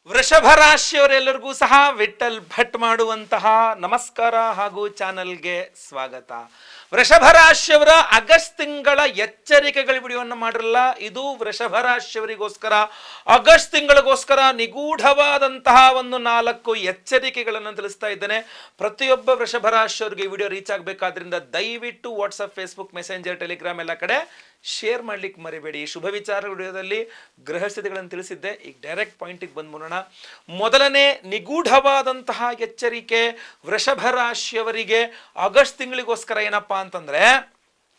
ವೃಷಭ ರಾಶಿಯವರೆಲ್ಲರಿಗೂ ಸಹ ವಿಠಲ್ ಭಟ್ ಮಾಡುವಂತಹ ನಮಸ್ಕಾರ ಹಾಗೂ ಚಾನಲ್ಗೆ ಸ್ವಾಗತ. ವೃಷಭ ರಾಶಿಯವರ ಆಗಸ್ಟ್ ತಿಂಗಳ ಎಚ್ಚರಿಕೆಗಳ ವಿಡಿಯೋವನ್ನು ಮಾಡಿರಲ್ಲ. ಇದು ವೃಷಭ ರಾಶಿಯವರಿಗೋಸ್ಕರ ಆಗಸ್ಟ್ ತಿಂಗಳಿಗೋಸ್ಕರ ನಿಗೂಢವಾದಂತಹ ಒಂದು 4 ಎಚ್ಚರಿಕೆಗಳನ್ನು ತಿಳಿಸ್ತಾ ಇದ್ದೇನೆ. ಪ್ರತಿಯೊಬ್ಬ ವೃಷಭ ರಾಶಿಯವರಿಗೆ ಈ ವಿಡಿಯೋ ರೀಚ್ ಆಗಬೇಕಾದ್ರಿಂದ ದಯವಿಟ್ಟು ವಾಟ್ಸಪ್, ಫೇಸ್ಬುಕ್, ಮೆಸೆಂಜರ್, ಟೆಲಿಗ್ರಾಮ್ ಎಲ್ಲ ಕಡೆ ಶೇರ್ ಮಾಡ್ಲಿಕ್ಕೆ ಮರಿಬೇಡಿ. ಶುಭ ವಿಚಾರ ವಿಡಿಯೋದಲ್ಲಿ ಗ್ರಹ ಸ್ಥಿತಿಗಳನ್ನು ತಿಳಿಸಿದ್ದೆ. ಈಗ ಡೈರೆಕ್ಟ್ ಪಾಯಿಂಟಿಗೆ ಬಂದ್ಬಿಡೋಣ. ಮೊದಲನೇ ನಿಗೂಢವಾದಂತಹ ಎಚ್ಚರಿಕೆ ವೃಷಭ ರಾಶಿಯವರಿಗೆ ಆಗಸ್ಟ್ ತಿಂಗಳಿಗೋಸ್ಕರ ಏನಪ್ಪಾ ಅಂತಂದ್ರೆ,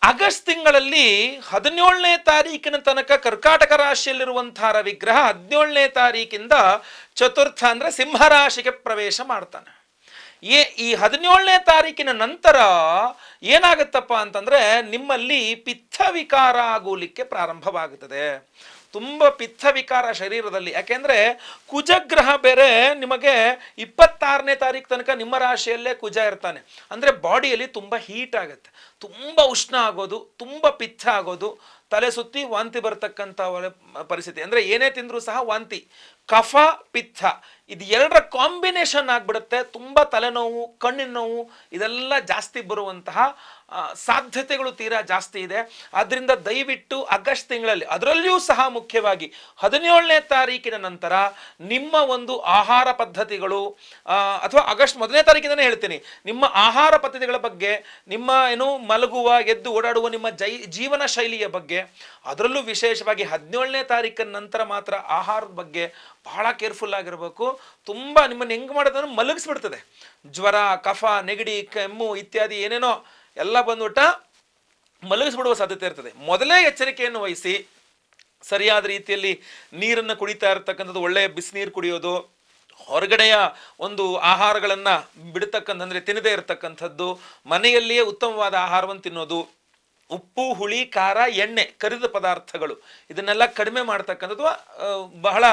ಆಗಸ್ಟ್ ತಿಂಗಳಲ್ಲಿ 17ನೇ ತಾರೀಕಿನ ತನಕ ಕರ್ಕಾಟಕ ರಾಶಿಯಲ್ಲಿರುವಂತಹ ರವಿಗ್ರಹ 17ನೇ ತಾರೀಕಿಂದ ಚತುರ್ಥ ಅಂದ್ರೆ ಸಿಂಹರಾಶಿಗೆ ಪ್ರವೇಶ ಮಾಡ್ತಾನೆ. ಈ 17ನೇ ತಾರೀಕಿನ ನಂತರ ಏನಾಗುತ್ತಪ್ಪ ಅಂತಂದ್ರೆ, ನಿಮ್ಮಲ್ಲಿ ಪಿತ್ತ ವಿಕಾರ ಆಗೋಲಿಕ್ಕೆ ಪ್ರಾರಂಭವಾಗುತ್ತದೆ. ತುಂಬ ಪಿತ್ತ ವಿಕಾರ ಶರೀರದಲ್ಲಿ. ಯಾಕೆಂದ್ರೆ ಕುಜಗ್ರಹ ಬೇರೆ ನಿಮಗೆ 26ನೇ ತಾರೀಕು ತನಕ ನಿಮ್ಮ ರಾಶಿಯಲ್ಲೇ ಕುಜ ಇರ್ತಾನೆ. ಅಂದ್ರೆ ಬಾಡಿಯಲ್ಲಿ ತುಂಬ ಹೀಟ್ ಆಗುತ್ತೆ, ತುಂಬ ಉಷ್ಣ ಆಗೋದು, ತುಂಬ ಪಿತ್ತ ಆಗೋದು, ತಲೆ ಸುತ್ತಿ ವಾಂತಿ ಬರ್ತಕ್ಕಂಥ ಪರಿಸ್ಥಿತಿ. ಅಂದ್ರೆ ಏನೇ ತಿಂದರೂ ಸಹ ವಾಂತಿ, ಕಫ ಪಿತ್ತ ಇದು ಎರಡರ ಕಾಂಬಿನೇಷನ್ ಆಗ್ಬಿಡುತ್ತೆ. ತುಂಬ ತಲೆನೋವು, ಕಣ್ಣಿನ ನೋವು ಇದೆಲ್ಲ ಜಾಸ್ತಿ ಬರುವಂತಹ ಸಾಧ್ಯತೆಗಳು ತೀರಾ ಜಾಸ್ತಿ ಇದೆ. ಆದ್ದರಿಂದ ದಯವಿಟ್ಟು ಆಗಸ್ಟ್ ತಿಂಗಳಲ್ಲಿ, ಅದರಲ್ಲಿಯೂ ಸಹ ಮುಖ್ಯವಾಗಿ 17ನೇ ತಾರೀಕಿನ ನಂತರ ನಿಮ್ಮ ಒಂದು ಆಹಾರ ಪದ್ಧತಿಗಳು ಅಥವಾ ಆಗಸ್ಟ್ 1ನೇ ತಾರೀಕಿಂದನೇ ಹೇಳ್ತೀನಿ, ನಿಮ್ಮ ಆಹಾರ ಪದ್ಧತಿಗಳ ಬಗ್ಗೆ, ನಿಮ್ಮ ಮಲಗುವ ಎದ್ದು ಓಡಾಡುವ ನಿಮ್ಮ ಜೀವನ ಶೈಲಿಯ ಬಗ್ಗೆ, ಅದರಲ್ಲೂ ವಿಶೇಷವಾಗಿ 17ನೇ ತಾರೀಕಿನ ನಂತರ ಮಾತ್ರ ಆಹಾರದ ಬಗ್ಗೆ ಬಹಳ ಕೇರ್ಫುಲ್ ಆಗಿರಬೇಕು. ತುಂಬ ನಿಮ್ಮನ್ನು ಹೆಂಗೆ ಮಾಡೋದನ್ನು ಮಲಗಿಸ್ಬಿಡ್ತದೆ. ಜ್ವರ, ಕಫ, ನೆಗಡಿ, ಕೆಮ್ಮು ಇತ್ಯಾದಿ ಏನೇನೋ ಎಲ್ಲ ಬಂದ್ಬಿಟ್ಟ ಮಲಗಿಸ್ಬಿಡುವ ಸಾಧ್ಯತೆ ಇರ್ತದೆ. ಮೊದಲೇ ಎಚ್ಚರಿಕೆಯನ್ನು ವಹಿಸಿ ಸರಿಯಾದ ರೀತಿಯಲ್ಲಿ ನೀರನ್ನು ಕುಡಿತಾ ಇರತಕ್ಕಂಥದ್ದು, ಒಳ್ಳೆಯ ಬಿಸಿನೀರು ಕುಡಿಯೋದು, ಹೊರಗಡೆಯ ಒಂದು ಆಹಾರಗಳನ್ನು ಬಿಡ್ತಕ್ಕಂಥ ಅಂದರೆ ತಿನ್ನದೇ ಇರತಕ್ಕಂಥದ್ದು, ಮನೆಯಲ್ಲಿಯೇ ಉತ್ತಮವಾದ ಆಹಾರವನ್ನು ತಿನ್ನೋದು, ಉಪ್ಪು, ಹುಳಿ, ಖಾರ, ಎಣ್ಣೆ, ಕರಿದ ಪದಾರ್ಥಗಳು ಇದನ್ನೆಲ್ಲ ಕಡಿಮೆ ಮಾಡ್ತಕ್ಕಂಥದ್ದು, ಬಹಳ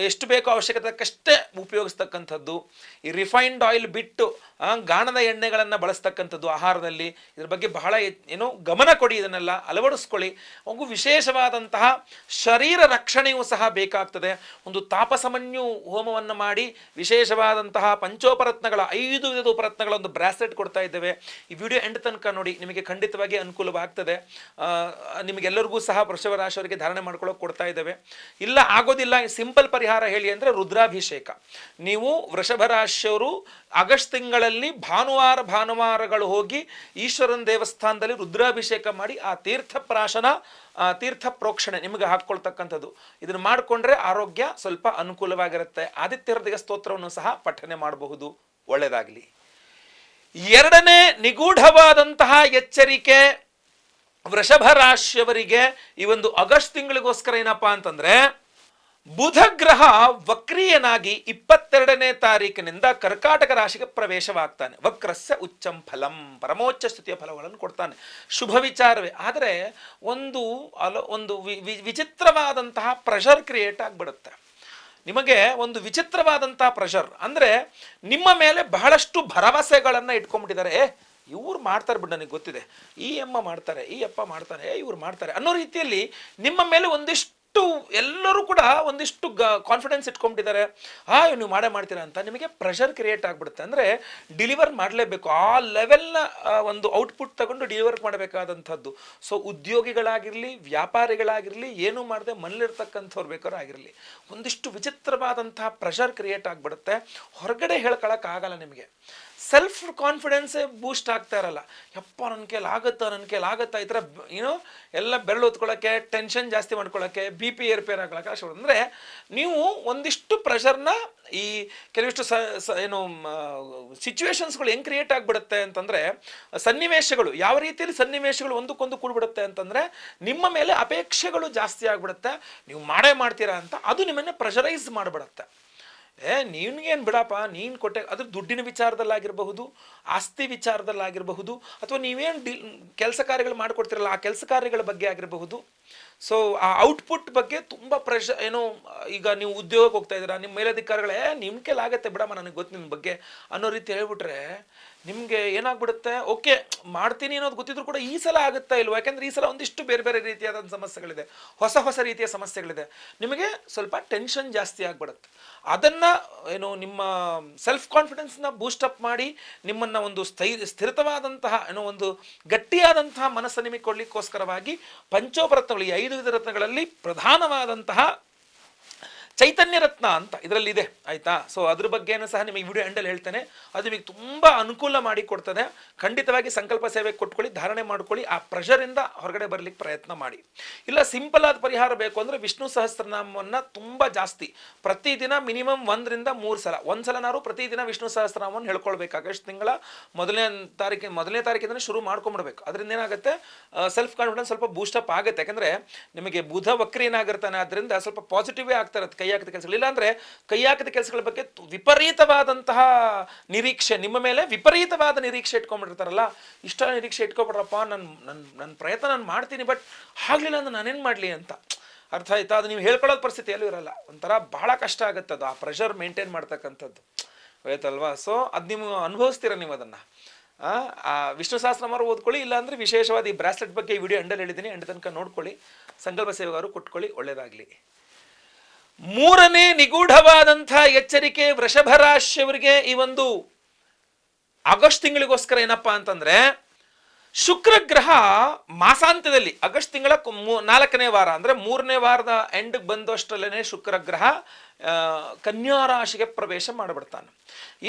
ಎಷ್ಟು ಬೇಕೋ ಅವಶ್ಯಕತೆಕ್ಕಷ್ಟೇ ಉಪಯೋಗಿಸ್ತಕ್ಕಂಥದ್ದು, ಈ ರಿಫೈನ್ಡ್ ಆಯಿಲ್ ಬಿಟ್ಟು ಗಾಣದ ಎಣ್ಣೆಗಳನ್ನು ಬಳಸ್ತಕ್ಕಂಥದ್ದು ಆಹಾರದಲ್ಲಿ. ಇದ್ರ ಬಗ್ಗೆ ಬಹಳ ಗಮನ ಕೊಡಿ, ಇದನ್ನೆಲ್ಲ ಅಳವಡಿಸ್ಕೊಳ್ಳಿ. ಹಾಗೂ ವಿಶೇಷವಾದಂತಹ ಶರೀರ ರಕ್ಷಣೆಯೂ ಸಹ ಬೇಕಾಗ್ತದೆ. ಒಂದು ತಾಪಸಮನ್ಯು ಹೋಮವನ್ನು ಮಾಡಿ ವಿಶೇಷವಾದಂತಹ ಪಂಚೋಪರತ್ನಗಳ 5 ವಿಧದ ಉಪರತ್ನಗಳ ಒಂದು ಬ್ರಾಸ್ಲೆಟ್ ಕೊಡ್ತಾ ಇದ್ದೇವೆ. ಈ ವಿಡಿಯೋ ಎಂಡ್ ತನಕ ನೋಡಿ, ನಿಮಗೆ ಖಂಡಿತವಾಗಿ ಅನುಕೂಲವಾಗ್ತದೆ. ನಿಮಗೆಲ್ಲರಿಗೂ ಸಹ ವೃಷಭ ರಾಶಿಯವರಿಗೆ ಧಾರಣೆ ಮಾಡ್ಕೊಳ್ಳೋಕೆ ಕೊಡ್ತಾ ಇದ್ದೇವೆ. ಇಲ್ಲ ಆಗೋದಿಲ್ಲ, ಸಿಂಪಲ್ ಪರಿಹಾರ ಹೇಳಿ ಅಂದರೆ ರುದ್ರಾಭಿಷೇಕ. ನೀವು ವೃಷಭ ರಾಶಿಯವರು ಆಗಸ್ಟ್ ತಿಂಗಳಲ್ಲಿ ಭಾನುವಾರಗಳು ಹೋಗಿ ಈಶ್ವರನ ದೇವಸ್ಥಾನದಲ್ಲಿ ರುದ್ರಾಭಿಷೇಕ ಮಾಡಿ ಆ ತೀರ್ಥಪ್ರಾಶನ, ತೀರ್ಥ ಪ್ರೋಕ್ಷಣೆ ನಿಮಗೆ ಹಾಕ್ಕೊಳ್ತಕ್ಕಂಥದ್ದು, ಇದನ್ನು ಮಾಡಿಕೊಂಡ್ರೆ ಆರೋಗ್ಯ ಸ್ವಲ್ಪ ಅನುಕೂಲವಾಗಿರುತ್ತೆ. ಆದಿತ್ಯ ಹೃದಯ ಸ್ತೋತ್ರವನ್ನು ಸಹ ಪಠನೆ ಮಾಡಬಹುದು. ಒಳ್ಳೆಯದಾಗಲಿ. ಎರಡನೇ ನಿಗೂಢವಾದಂತಹ ಎಚ್ಚರಿಕೆ ವೃಷಭ ರಾಶಿಯವರಿಗೆ ಈ ಒಂದು ಆಗಸ್ಟ್ ತಿಂಗಳಿಗೋಸ್ಕರ ಏನಪ್ಪಾ ಅಂತಂದ್ರೆ, ಬುಧ ಗ್ರಹ ವಕ್ರಿಯನಾಗಿ 22ನೇ ತಾರೀಕಿನಿಂದ ಕರ್ಕಾಟಕ ರಾಶಿಗೆ ಪ್ರವೇಶವಾಗ್ತಾನೆ. ವಕ್ರಸ್ಯ ಉಚ್ಚಂ ಫಲಂ, ಪರಮೋಚ್ಚ ಸ್ಥಿತಿಯ ಫಲಗಳನ್ನು ಕೊಡ್ತಾನೆ. ಶುಭ ವಿಚಾರವೇ, ಆದರೆ ಒಂದು ವಿಚಿತ್ರವಾದಂತಹ ಪ್ರೆಷರ್ ಕ್ರಿಯೇಟ್ ಆಗಿಬಿಡುತ್ತೆ. ನಿಮಗೆ ಒಂದು ವಿಚಿತ್ರವಾದಂತಹ ಪ್ರೆಷರ್ ಅಂದರೆ, ನಿಮ್ಮ ಮೇಲೆ ಬಹಳಷ್ಟು ಭರವಸೆಗಳನ್ನು ಇಟ್ಕೊಂಡ್ಬಿಟ್ಟಿದ್ದಾರೆ. ಇವ್ರು ಮಾಡ್ತಾರೆ ಬಿಡು, ನನಗೆ ಗೊತ್ತಿದೆ, ಈ ಅಮ್ಮ ಮಾಡ್ತಾರೆ, ಈ ಅಪ್ಪ ಮಾಡ್ತಾರೆ, ಇವ್ರು ಮಾಡ್ತಾರೆ ಅನ್ನೋ ರೀತಿಯಲ್ಲಿ ನಿಮ್ಮ ಮೇಲೆ ಒಂದಿಷ್ಟು ಎಲ್ಲರೂ ಕೂಡ ಒಂದಿಷ್ಟು ಕಾನ್ಫಿಡೆನ್ಸ್ ಇಟ್ಕೊಂಡ್ಬಿಟ್ಟಿದ್ದಾರೆ. ನೀವು ಮಾಡ್ತೀರಾ ಅಂತ ನಿಮಗೆ ಪ್ರೆಷರ್ ಕ್ರಿಯೇಟ್ ಆಗಿಬಿಡುತ್ತೆ. ಅಂದರೆ ಡಿಲಿವರ್ ಮಾಡಲೇಬೇಕು, ಆ ಲೆವೆಲ್ನ ಒಂದು ಔಟ್ಪುಟ್ ತಗೊಂಡು ಡಿಲಿವರ್ ಮಾಡಬೇಕಾದಂಥದ್ದು. ಸೊ ಉದ್ಯೋಗಿಗಳಾಗಿರಲಿ, ವ್ಯಾಪಾರಿಗಳಾಗಿರಲಿ, ಏನೂ ಮಾಡದೆ ಮನೇಲಿರ್ತಕ್ಕಂಥವ್ರು ಬೇಕಾದ್ರೂ ಆಗಿರಲಿ, ಒಂದಿಷ್ಟು ವಿಚಿತ್ರವಾದಂತಹ ಪ್ರೆಷರ್ ಕ್ರಿಯೇಟ್ ಆಗಿಬಿಡುತ್ತೆ. ಹೊರಗಡೆ ಹೇಳ್ಕೊಳಕ್ಕಾಗಲ್ಲ. ನಿಮಗೆ ಸೆಲ್ಫ್ ಕಾನ್ಫಿಡೆನ್ಸೇ ಬೂಸ್ಟ್ ಆಗ್ತಾ ಇರಲ್ಲ. ಯಪ್ಪ ನನ್ನ ಕೈಲಿ ಆಗುತ್ತಾ ಈ ಥರ ಎಲ್ಲ ಬೆರಳು ಹೊತ್ಕೊಳ್ಳೋಕ್ಕೆ, ಟೆನ್ಷನ್ ಜಾಸ್ತಿ ಮಾಡ್ಕೊಳ್ಳೋಕ್ಕೆ, BP ಏರ್ಪೇರ್ ಆಗ್ಲಕ್ಕೆ ಶುರು. ಅಂದರೆ ನೀವು ಒಂದಿಷ್ಟು ಪ್ರೆಷರ್ನ ಈ ಕೆಲವಿಷ್ಟು ಸಿಚುವೇಶನ್ಸ್ಗಳು ಹೆಂಗೆ ಕ್ರಿಯೇಟ್ ಆಗಿಬಿಡುತ್ತೆ ಅಂತಂದರೆ, ಸನ್ನಿವೇಶಗಳು ಯಾವ ರೀತಿಯಲ್ಲಿ ಸನ್ನಿವೇಶಗಳು ಒಂದಕ್ಕೊಂದು ಕೂಡ್ಬಿಡುತ್ತೆ ಅಂತಂದರೆ, ನಿಮ್ಮ ಮೇಲೆ ಅಪೇಕ್ಷೆಗಳು ಜಾಸ್ತಿ ಆಗಿಬಿಡುತ್ತೆ. ನೀವು ಮಾಡ್ತೀರಾ ಅಂತ ಅದು ನಿಮ್ಮನ್ನೇ ಪ್ರೆಷರೈಸ್ ಮಾಡಿಬಿಡುತ್ತೆ. ನೀನ್ಗೇನು ಬಿಡಪ್ಪ, ನೀನು ಕೊಟ್ಟೆ, ಅದು ದುಡ್ಡಿನ ವಿಚಾರದಲ್ಲಾಗಿರಬಹುದು, ಆಸ್ತಿ ವಿಚಾರದಲ್ಲಾಗಿರಬಹುದು, ಅಥವಾ ನೀವೇನು ಕೆಲಸ ಕಾರ್ಯಗಳು ಮಾಡಿಕೊಡ್ತಿರಲ್ಲ ಆ ಕೆಲಸ ಕಾರ್ಯಗಳ ಬಗ್ಗೆ ಆಗಿರಬಹುದು. ಸೊ ಆ ಔಟ್ಪುಟ್ ಬಗ್ಗೆ ತುಂಬ ಏನು ಈಗ ನೀವು ಉದ್ಯೋಗಕ್ಕೆ ಹೋಗ್ತಾ ಇದ್ದೀರಾ, ನಿಮ್ಮ ಮೇಲಧಿಕಾರಿಗಳೇ ನಿಮ್ಮ ಕೈಲಾಗತ್ತೆ ಬಿಡಮ್ಮ ನನಗೆ ಗೊತ್ತು ನಿಮ್ಮ ಬಗ್ಗೆ ಅನ್ನೋ ರೀತಿ ಹೇಳ್ಬಿಟ್ರೆ ನಿಮಗೆ ಏನಾಗ್ಬಿಡುತ್ತೆ, ಓಕೆ ಮಾಡ್ತೀನಿ ಅನ್ನೋದು ಗೊತ್ತಿದ್ರು ಕೂಡ ಈ ಸಲ ಆಗುತ್ತಾ ಇಲ್ವೋ, ಯಾಕೆಂದ್ರೆ ಈ ಸಲ ಒಂದಿಷ್ಟು ಬೇರೆ ಬೇರೆ ರೀತಿಯಾದ ಸಮಸ್ಯೆಗಳಿದೆ, ಹೊಸ ಹೊಸ ರೀತಿಯ ಸಮಸ್ಯೆಗಳಿದೆ, ನಿಮಗೆ ಸ್ವಲ್ಪ ಟೆನ್ಷನ್ ಜಾಸ್ತಿ ಆಗ್ಬಿಡುತ್ತೆ. ಅದನ್ನು ನಿಮ್ಮ ಸೆಲ್ಫ್ ಕಾನ್ಫಿಡೆನ್ಸ್ನ ಬೂಸ್ಟಪ್ ಮಾಡಿ ನಿಮ್ಮನ್ನು ಒಂದು ಸ್ಥಿರವಾದಂತಹ ಒಂದು ಗಟ್ಟಿಯಾದಂತಹ ಮನಸ್ಸು ನಿಮಗೆ ಕೊಡಲಿಕ್ಕೋಸ್ಕರವಾಗಿ ಪಂಚೋಪರತ್ನಗಳು, ಈ 5 ವಿಧ ರತ್ನಗಳಲ್ಲಿ ಪ್ರಧಾನವಾದಂತಹ ಚೈತನ್ಯ ರತ್ನ ಅಂತ ಇದರಲ್ಲಿ ಇದೆ, ಆಯ್ತಾ. ಸೊ ಅದ್ರ ಬಗ್ಗೆನೂ ಸಹ ನಿಮಗೆ ವಿಡಿಯೋ ಎಂಡಲ್ಲಿ ಹೇಳ್ತೇನೆ. ಅದು ನಿಮಗೆ ತುಂಬ ಅನುಕೂಲ ಮಾಡಿ ಕೊಡ್ತದೆ. ಖಂಡಿತವಾಗಿ ಸಂಕಲ್ಪ ಸೇವೆ ಕೊಟ್ಕೊಳ್ಳಿ, ಧಾರಣೆ ಮಾಡ್ಕೊಳ್ಳಿ, ಆ ಪ್ರೆಷರಿಂದ ಹೊರಗಡೆ ಬರಲಿಕ್ಕೆ ಪ್ರಯತ್ನ ಮಾಡಿ. ಇಲ್ಲ ಸಿಂಪಲ್ ಆದ ಪರಿಹಾರ ಬೇಕು ಅಂದರೆ ವಿಷ್ಣು ಸಹಸ್ರನಾಮವನ್ನು ತುಂಬ ಜಾಸ್ತಿ ಪ್ರತಿದಿನ ಮಿನಿಮಮ್ 1 ರಿಂದ 3 ಸಲ, ಒಂದ್ಸಲನಾರು ಪ್ರತಿದಿನ ವಿಷ್ಣು ಸಹಸ್ರನಾಮವನ್ನು ಹೇಳ್ಕೊಳ್ಬೇಕು. ಆಗಸ್ಟ್ ತಿಂಗಳ ಮೊದಲನೇ ತಾರೀಕಿಂದ ಶುರು ಮಾಡ್ಕೊಂಡ್ಬಿಡ್ಬೇಕು. ಅದರಿಂದ ಏನಾಗುತ್ತೆ, ಸೆಲ್ಫ್ ಕಾನ್ಫಿಡೆನ್ಸ್ ಸ್ವಲ್ಪ ಬೂಸ್ಟಪ್ ಆಗುತ್ತೆ. ಯಾಕಂದರೆ ನಿಮಗೆ ಬುಧ ವಕ್ರ ಏನಾಗಿರ್ತಾನೆ, ಅದರಿಂದ ಸ್ವಲ್ಪ ಪಾಸಿಟಿವೇ ಆಗ್ತಾ ಇರುತ್ತೆ ಕೈ ಹಾಕಿದ ಕೆಲಸಗಳು. ಇಲ್ಲಾಂದ್ರೆ ಕೈ ಹಾಕಿದ ಕೆಲಸಗಳ ಬಗ್ಗೆ ವಿಪರೀತವಾದಂತಹ ನಿರೀಕ್ಷೆ, ನಿಮ್ಮ ಮೇಲೆ ವಿಪರೀತವಾದ ನಿರೀಕ್ಷೆ ಇಟ್ಕೊಂಡ್ಬಿಟ್ಟಿರ್ತಾರಲ್ಲ, ಇಷ್ಟ ನಿರೀಕ್ಷೆ ಇಟ್ಕೊಬಿಡ್ರಪ್ಪ, ನನ್ನ ಪ್ರಯತ್ನ ನಾನು ಮಾಡ್ತೀನಿ, ಬಟ್ ಆಗ್ಲಿಲ್ಲ ಅಂದ್ರೆ ನಾನೇನು ಮಾಡಲಿ ಅಂತ. ಅರ್ಥ ಆಯ್ತಾ? ಅದು ನೀವು ಹೇಳ್ಕೊಳ್ಳೋದು ಪರಿಸ್ಥಿತಿ ಎಲ್ಲೂ ಇರಲ್ಲ, ಒಂಥರ ಬಹಳ ಕಷ್ಟ ಆಗುತ್ತೆ ಅದು, ಆ ಪ್ರೆಷರ್ ಮೇಂಟೈನ್ ಮಾಡ್ತಕ್ಕಂಥದ್ದು, ಆಯ್ತಲ್ವಾ. ಸೊ ಅದು ನೀವು ಅನುಭವಿಸ್ತೀರ ನೀವು ಅದನ್ನು. ವಿಷ್ಣು ಸಹಸ್ರನಾಮ ಓದ್ಕೊಳ್ಳಿ, ಇಲ್ಲಾಂದ್ರೆ ವಿಶೇಷವಾದ ಈ ಬ್ರಾಸ್ಲೆಟ್ ಬಗ್ಗೆ ಈ ವಿಡಿಯೋ ಎಂಡಲ್ಲಿ ಹೇಳಿದ್ದೀನಿ, ಎಂಡ ತನಕ ನೋಡ್ಕೊಳ್ಳಿ, ಸಂಕಲ್ಪ ಸೇವೆಗಾರರು ಕೊಟ್ಕೊಳ್ಳಿ, ಒಳ್ಳೇದಾಗಲಿ. 3ನೇ ನಿಗೂಢವಾದಂತಹ ಎಚ್ಚರಿಕೆ ವೃಷಭ ರಾಶಿಯವರಿಗೆ ಈ ಒಂದು ಆಗಸ್ಟ್ ತಿಂಗಳಿಗೋಸ್ಕರ ಏನಪ್ಪಾ ಅಂತಂದ್ರೆ, ಶುಕ್ರ ಗ್ರಹ ಮಾಸಾಂತ್ಯದಲ್ಲಿ ಆಗಸ್ಟ್ ತಿಂಗಳ 4ನೇ ವಾರ ಅಂದ್ರೆ 3ನೇ ವಾರದ ಎಂಡ್ ಬಂದಷ್ಟರಲ್ಲೇನೆ ಶುಕ್ರ ಗ್ರಹ ಕನ್ಯಾ ರಾಶಿಗೆ ಪ್ರವೇಶ ಮಾಡಿಬಿಡ್ತಾನೆ.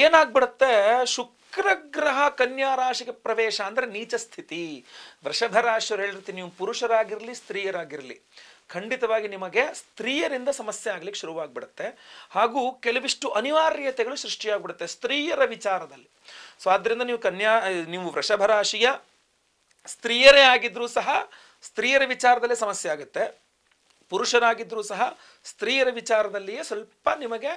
ಏನಾಗ್ಬಿಡುತ್ತೆ, ಶುಕ್ರ ಗ್ರಹ ಕನ್ಯಾ ರಾಶಿಗೆ ಪ್ರವೇಶ ಅಂದ್ರೆ ನೀಚ ಸ್ಥಿತಿ. ವೃಷಭ ರಾಶಿಯವರು ಹೇಳಿರ್ತೀನಿ, ನೀವು ಪುರುಷರಾಗಿರ್ಲಿ ಸ್ತ್ರೀಯರಾಗಿರ್ಲಿ, ಖಂಡಿತವಾಗಿ ನಿಮಗೆ ಸ್ತ್ರೀಯರಿಂದ ಸಮಸ್ಯೆ ಆಗ್ಲಿಕ್ಕೆ ಶುರುವಾಗ್ಬಿಡುತ್ತೆ, ಹಾಗೂ ಕೆಲವಿಷ್ಟು ಅನಿವಾರ್ಯತೆಗಳು ಸೃಷ್ಟಿಯಾಗ್ಬಿಡುತ್ತೆ ಸ್ತ್ರೀಯರ ವಿಚಾರದಲ್ಲಿ. ಸೊ ಆದ್ರಿಂದ ನೀವು ವೃಷಭ ರಾಶಿಯ ಸ್ತ್ರೀಯರೇ ಆಗಿದ್ರೂ ಸಹ ಸ್ತ್ರೀಯರ ವಿಚಾರದಲ್ಲೇ ಸಮಸ್ಯೆ ಆಗುತ್ತೆ, ಪುರುಷರಾಗಿದ್ರೂ ಸಹ ಸ್ತ್ರೀಯರ ವಿಚಾರದಲ್ಲಿಯೇ ಸ್ವಲ್ಪ ನಿಮಗೆ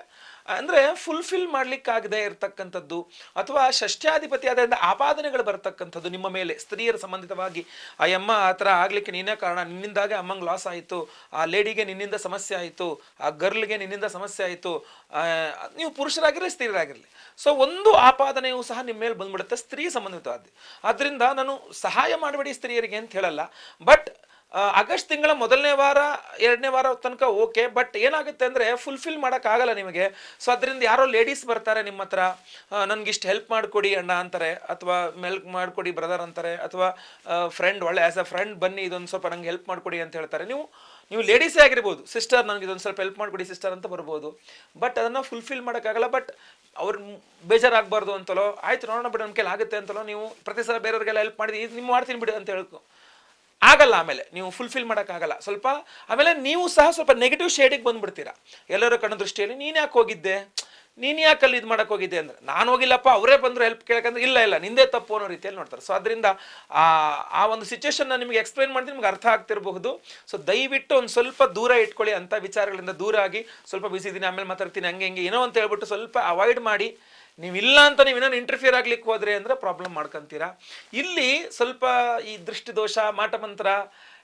ಅಂದರೆ ಫುಲ್ಫಿಲ್ ಮಾಡಲಿಕ್ಕಾಗದೇ ಇರತಕ್ಕಂಥದ್ದು, ಅಥವಾ ಷಷ್ಠ್ಯಾಧಿಪತಿ ಆದ್ರಿಂದ ಆಪಾದನೆಗಳು ಬರತಕ್ಕಂಥದ್ದು ನಿಮ್ಮ ಮೇಲೆ ಸ್ತ್ರೀಯರ ಸಂಬಂಧಿತವಾಗಿ. ಆ ಅಮ್ಮ ಆ ಥರ ಆಗಲಿಕ್ಕೆ ನೀನೇ ಕಾರಣ, ನಿನ್ನಿಂದಾಗೆ ಅಮ್ಮಂಗೆ ಲಾಸ್ ಆಯಿತು, ಆ ಲೇಡಿಗೆ ನಿನ್ನಿಂದ ಸಮಸ್ಯೆ ಆಯಿತು, ಆ ಗರ್ಲ್ಗೆ ನಿನ್ನಿಂದ ಸಮಸ್ಯೆ ಆಯಿತು, ನೀವು ಪುರುಷರಾಗಿರಲಿ ಸ್ತ್ರೀಯರಾಗಿರಲಿ. ಸೊ ಒಂದು ಆಪಾದನೆಯೂ ಸಹ ನಿಮ್ಮ ಮೇಲೆ ಬಂದ್ಬಿಡುತ್ತೆ ಸ್ತ್ರೀ ಸಂಬಂಧಿತವಾದ. ಆದ್ದರಿಂದ ನಾನು ಸಹಾಯ ಮಾಡಬೇಡಿ ಸ್ತ್ರೀಯರಿಗೆ ಅಂತ ಹೇಳಲ್ಲ, ಬಟ್ ಆಗಸ್ಟ್ ತಿಂಗಳ 1ನೇ ವಾರ 2ನೇ ವಾರ ತನಕ ಓಕೆ, ಬಟ್ ಏನಾಗುತ್ತೆ ಅಂದರೆ ಫುಲ್ಫಿಲ್ ಮಾಡೋಕ್ಕಾಗಲ್ಲ ನಿಮಗೆ. ಸೊ ಅದರಿಂದ ಯಾರೋ ಲೇಡೀಸ್ ಬರ್ತಾರೆ ನಿಮ್ಮ ಹತ್ರ, ನನಗಿಷ್ಟು ಹೆಲ್ಪ್ ಮಾಡಿಕೊಡಿ ಅಣ್ಣ ಅಂತಾರೆ, ಅಥವಾ ಹೆಲ್ಪ್ ಮಾಡಿಕೊಡಿ ಬ್ರದರ್ ಅಂತಾರೆ, ಅಥವಾ ಫ್ರೆಂಡ್ ಒಳ್ಳೆ ಆ್ಯಸ್ ಅ ಫ್ರೆಂಡ್ ಬನ್ನಿ ಇದೊಂದು ಸ್ವಲ್ಪ ನಂಗೆ ಹೆಲ್ಪ್ ಮಾಡಿಕೊಡಿ ಅಂತ ಹೇಳ್ತಾರೆ. ನೀವು ಲೇಡೀಸೇ ಆಗಿರ್ಬೋದು, ಸಿಸ್ಟರ್ ನನಗೆ ಇದೊಂದು ಸ್ವಲ್ಪ ಹೆಲ್ಪ್ ಮಾಡಿಕೊಡಿ ಸಿಸ್ಟರ್ ಅಂತ ಬರ್ಬೋದು, ಬಟ್ ಅದನ್ನು ಫುಲ್ಫಿಲ್ ಮಾಡೋಕ್ಕಾಗಲ್ಲ. ಬಟ್ ಅವ್ರು ಬೇಜಾರಾಗಬಾರ್ದು ಅಂತಲೋ, ಆಯ್ತು ನೋಡೋಣ ಬಿಡಿ ನನ್ನ ಕೈಲಿ ಆಗುತ್ತೆ ಅಂತಲೋ ನೀವು ಪ್ರತಿ ಸಲ ಬೇರೆಯವ್ರಿಗೆಲ್ಲ ಹೆಲ್ಪ್ ಮಾಡಿದ್ವಿ ಇದು ನಿಮ್ಮ ಮಾಡ್ತೀನಿ ಬಿಡಿ ಅಂತ ಹೇಳ್ಕೊ ಆಗಲ್ಲ. ಆಮೇಲೆ ನೀವು ಫುಲ್ಫಿಲ್ ಮಾಡೋಕ್ಕಾಗಲ್ಲ ಸ್ವಲ್ಪ. ಆಮೇಲೆ ನೀವು ಸಹ ಸ್ವಲ್ಪ ನೆಗೆಟಿವ್ ಶೇಡಿಗೆ ಬಂದುಬಿಡ್ತೀರಾ ಎಲ್ಲರ ಕಣ್ಣ ದೃಷ್ಟಿಯಲ್ಲಿ. ನೀನು ಯಾಕೆ ಹೋಗಿದ್ದೆ, ನೀನು ಯಾಕೆ ಅಲ್ಲಿ ಇದು ಮಾಡೋಕ್ಕೆ ಹೋಗಿದ್ದೆ ಅಂದರೆ, ನಾನು ಹೋಗಿಲ್ಲಪ್ಪ ಅವರೇ ಬಂದರು ಹೆಲ್ಪ್ ಕೇಳಕ್ಕಂದ್ರೆ, ಇಲ್ಲ ನಿಂದೇ ತಪ್ಪು ಅನ್ನೋ ರೀತಿಯಲ್ಲಿ ನೋಡ್ತಾರೆ. ಸೊ ಅದರಿಂದ ಆ ಒಂದು ಸಿಚುವೇಶನ್ನ ನಿಮಗೆ ಎಕ್ಸ್ಪ್ಲೈನ್ ಮಾಡ್ತೀನಿ, ನಿಮ್ಗೆ ಅರ್ಥ ಆಗ್ತಿರಬಹುದು. ಸೊ ದಯವಿಟ್ಟು ಒಂದು ಸ್ವಲ್ಪ ದೂರ ಇಟ್ಕೊಳ್ಳಿ, ಅಂಥ ವಿಚಾರಗಳಿಂದ ದೂರ ಆಗಿ, ಸ್ವಲ್ಪ ಬಿಸಿ ಇದ್ದೀನಿ ಆಮೇಲೆ ಮಾತಾಡ್ತೀನಿ ಹಂಗೆ ಏನೋ ಅಂತ ಹೇಳ್ಬಿಟ್ಟು ಸ್ವಲ್ಪ ಅವಾಯ್ಡ್ ಮಾಡಿ. ನೀವಿಲ್ಲ ಅಂತ ನೀವು ಇನ್ನೊಂದು ಇಂಟರ್ಫಿಯರ್ ಆಗ್ಲಿಕ್ಕೆ ಹೋದ್ರೆ ಅಂದರೆ ಪ್ರಾಬ್ಲಮ್ ಮಾಡ್ಕೊಂತೀರಾ. ಇಲ್ಲಿ ಸ್ವಲ್ಪ ಈ ದೃಷ್ಟಿದೋಷ ಮಾಟಮಂತ್ರ,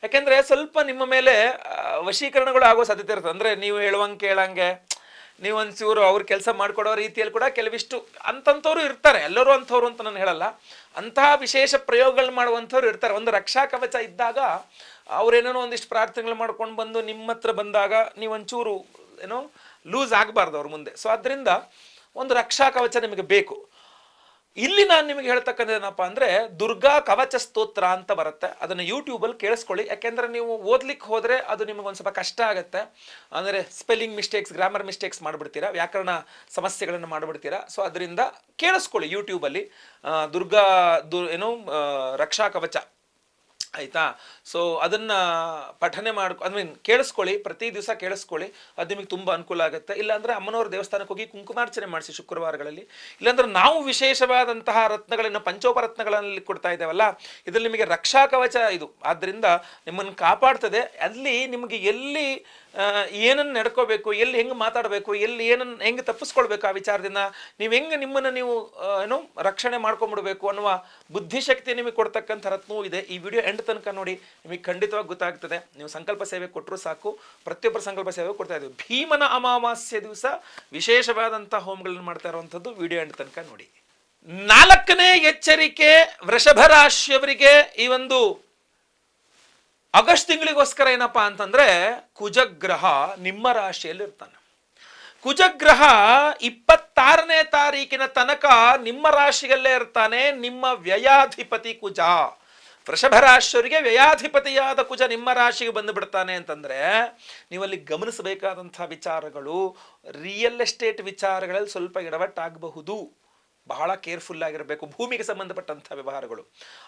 ಯಾಕೆಂದರೆ ಸ್ವಲ್ಪ ನಿಮ್ಮ ಮೇಲೆ ವಶೀಕರಣಗಳು ಆಗೋ ಸಾಧ್ಯತೆ ಇರ್ತದೆ. ಅಂದರೆ ನೀವು ಹೇಳುವಂಗೆ ಕೇಳಂಗೆ, ನೀವು ಒಂಚೂರು ಅವ್ರ ಕೆಲಸ ಮಾಡಿಕೊಡೋ ರೀತಿಯಲ್ಲಿ ಕೂಡ ಕೆಲವಿಷ್ಟು ಅಂಥವ್ರು ಇರ್ತಾರೆ. ಎಲ್ಲರೂ ಅಂಥವ್ರು ಅಂತ ನಾನು ಹೇಳಲ್ಲ, ಅಂತಹ ವಿಶೇಷ ಪ್ರಯೋಗಗಳು ಮಾಡುವಂಥವ್ರು ಇರ್ತಾರೆ. ಒಂದು ರಕ್ಷಾ ಕವಚ ಇದ್ದಾಗ ಅವ್ರೇನೋ ಒಂದಿಷ್ಟು ಪ್ರಾರ್ಥನೆಗಳು ಮಾಡ್ಕೊಂಡು ಬಂದು ನಿಮ್ಮ ಹತ್ರ ಬಂದಾಗ ನೀವು ಒಂಚೂರು ಲೂಸ್ ಆಗಬಾರ್ದು ಅವ್ರ ಮುಂದೆ. ಸೊ ಅದರಿಂದ ಒಂದು ರಕ್ಷಾ ಕವಚ ನಿಮಗೆ ಬೇಕು. ಇಲ್ಲಿ ನಾನು ನಿಮಗೆ ಹೇಳ್ತಕ್ಕಂಥದ್ದು ಏನಪ್ಪ ಅಂದರೆ, ದುರ್ಗಾ ಕವಚ ಸ್ತೋತ್ರ ಅಂತ ಬರುತ್ತೆ, ಅದನ್ನು ಯೂಟ್ಯೂಬಲ್ಲಿ ಕೇಳಿಸ್ಕೊಳ್ಳಿ. ಯಾಕೆಂದರೆ ನೀವು ಓದ್ಲಿಕ್ಕೆ ಹೋದರೆ ಅದು ನಿಮಗೊಂದು ಸ್ವಲ್ಪ ಕಷ್ಟ ಆಗುತ್ತೆ. ಅಂದರೆ ಸ್ಪೆಲ್ಲಿಂಗ್ ಮಿಸ್ಟೇಕ್ಸ್, ಗ್ರಾಮರ್ ಮಿಸ್ಟೇಕ್ಸ್ ಮಾಡಿಬಿಡ್ತೀರಾ, ವ್ಯಾಕರಣ ಸಮಸ್ಯೆಗಳನ್ನು ಮಾಡಿಬಿಡ್ತೀರಾ. ಸೊ ಅದರಿಂದ ಕೇಳಿಸ್ಕೊಳ್ಳಿ ಯೂಟ್ಯೂಬಲ್ಲಿ ರಕ್ಷಾ ಕವಚ, ಆಯಿತಾ. ಸೊ ಅದನ್ನು ಪಠನೆ ಕೇಳಿಸ್ಕೊಳ್ಳಿ, ಪ್ರತಿ ದಿವಸ ಕೇಳಿಸ್ಕೊಳ್ಳಿ, ಅದು ನಿಮಗೆ ತುಂಬ ಅನುಕೂಲ ಆಗುತ್ತೆ. ಇಲ್ಲಾಂದರೆ ಅಮ್ಮನವ್ರ ದೇವಸ್ಥಾನಕ್ಕೆ ಹೋಗಿ ಕುಂಕುಮಾರ್ಚನೆ ಮಾಡಿಸಿ ಶುಕ್ರವಾರಗಳಲ್ಲಿ. ಇಲ್ಲಾಂದ್ರೆ ನಾವು ವಿಶೇಷವಾದಂತಹ ರತ್ನಗಳನ್ನು ಪಂಚೋಪರತ್ನಗಳಲ್ಲಿ ಕೊಡ್ತಾ ಇದ್ದೇವಲ್ಲ, ಇದರಲ್ಲಿ ನಿಮಗೆ ರಕ್ಷಾ ಕವಚ ಇದು, ಆದ್ದರಿಂದ ನಿಮ್ಮನ್ನು ಕಾಪಾಡ್ತದೆ. ಅಲ್ಲಿ ನಿಮಗೆ ಎಲ್ಲಿ ಏನನ್ನು ನಡ್ಕೋಬೇಕು, ಎಲ್ಲಿ ಹೆಂಗೆ ಮಾತಾಡಬೇಕು, ಎಲ್ಲಿ ಏನನ್ನು ಹೆಂಗೆ ತಪ್ಪಿಸ್ಕೊಳ್ಬೇಕು, ಆ ವಿಚಾರದಿಂದ ನೀವು ಹೆಂಗೆ ನಿಮ್ಮನ್ನು ನೀವು ಏನು ರಕ್ಷಣೆ ಮಾಡ್ಕೊಂಬಿಡ್ಬೇಕು ಅನ್ನುವ ಬುದ್ಧಿಶಕ್ತಿ ನಿಮಗೆ ಕೊಡ್ತಕ್ಕಂಥ ರತ್ನವೂ ಇದೆ. ಈ ವಿಡಿಯೋ ಎಂಡ್ ತನಕ ನೋಡಿ, ನಿಮಗೆ ಖಂಡಿತವಾಗಿ ಗೊತ್ತಾಗ್ತದೆ. ನೀವು ಸಂಕಲ್ಪ ಸೇವೆ ಕೊಟ್ಟರು ಸಾಕು, ಪ್ರತಿಯೊಬ್ಬರ ಸಂಕಲ್ಪ ಸೇವೆ ಕೊಡ್ತಾ ಇದ್ದೀವಿ. ಭೀಮನ ಅಮಾವಾಸ್ಯೆ ದಿವಸ ವಿಶೇಷವಾದಂಥ ಹೋಮಗಳನ್ನು ಮಾಡ್ತಾ ಇರುವಂಥದ್ದು. ವಿಡಿಯೋ ಎಂಡ್ ತನಕ ನೋಡಿ. 4ನೇ ಎಚ್ಚರಿಕೆ ವೃಷಭ ರಾಶಿಯವರಿಗೆ ಈ ಒಂದು ಆಗಸ್ಟ್ ತಿಂಗಳಿಗೋಸ್ಕರ ಏನಪ್ಪಾ ಅಂತಂದ್ರೆ, ಕುಜಗ್ರಹ ನಿಮ್ಮ ರಾಶಿಯಲ್ಲಿ ಇರ್ತಾನೆ. ಕುಜಗ್ರಹ 26ನೇ ತಾರೀಕಿನ ತನಕ ನಿಮ್ಮ ರಾಶಿಯಲ್ಲೇ ಇರ್ತಾನೆ. ನಿಮ್ಮ ವ್ಯಯಾಧಿಪತಿ ಕುಜ, ವೃಷಭ ರಾಶಿಯವರಿಗೆ ವ್ಯಯಾಧಿಪತಿಯಾದ ಕುಜ ನಿಮ್ಮ ರಾಶಿಗೆ ಬಂದು ಬಿಡ್ತಾನೆ ಅಂತಂದ್ರೆ, ನೀವಲ್ಲಿ ಗಮನಿಸಬೇಕಾದಂಥ ವಿಚಾರಗಳು ರಿಯಲ್ ಎಸ್ಟೇಟ್ ವಿಚಾರಗಳಲ್ಲಿ ಸ್ವಲ್ಪ ಎಡವಟ್ಟಾಗಬಹುದು. ಬಹಳ ಕೇರ್ಫುಲ್ ಆಗಿರಬೇಕು. ಭೂಮಿಗೆ ಸಂಬಂಧಪಟ್ಟಂಥ ವ್ಯವಹಾರಗಳು